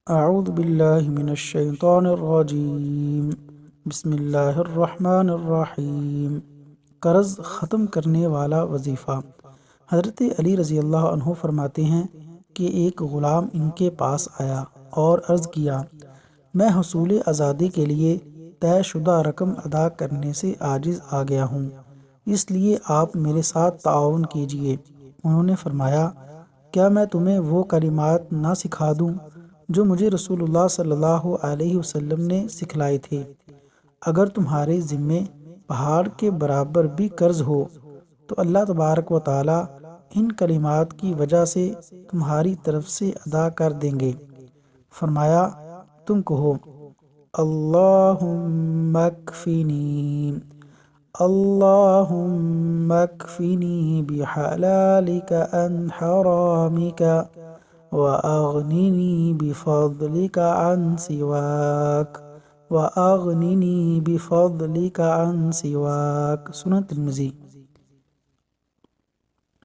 اعوذ باللہ من الشیطان الرجیم، بسم اللہ الرحمن الرحیم۔ قرض ختم کرنے والا وظیفہ۔ حضرت علی رضی اللہ عنہ فرماتے ہیں کہ ایک غلام ان کے پاس آیا اور عرض کیا، میں حصول آزادی کے لیے طے شدہ رقم ادا کرنے سے عاجز آ گیا ہوں، اس لیے آپ میرے ساتھ تعاون کیجیے۔ انہوں نے فرمایا، کیا میں تمہیں وہ کلمات نہ سکھا دوں جو مجھے رسول اللہ صلی اللہ علیہ وسلم نے سکھلائے تھے؟ اگر تمہارے ذمے پہاڑ کے برابر بھی قرض ہو تو اللہ تبارک و تعالی ان کلمات کی وجہ سے تمہاری طرف سے ادا کر دیں گے۔ فرمایا، تم کہو، اللہم اکفینی، اللہم اکفینی بحلالک عن حرامک وَأَغْنِنِي بِفَضْلِكَ عَنْ سِوَاكَ وَأَغْنِنِي بِفَضْلِكَ عَنْ سِوَاكَ۔ سنن ترمذی۔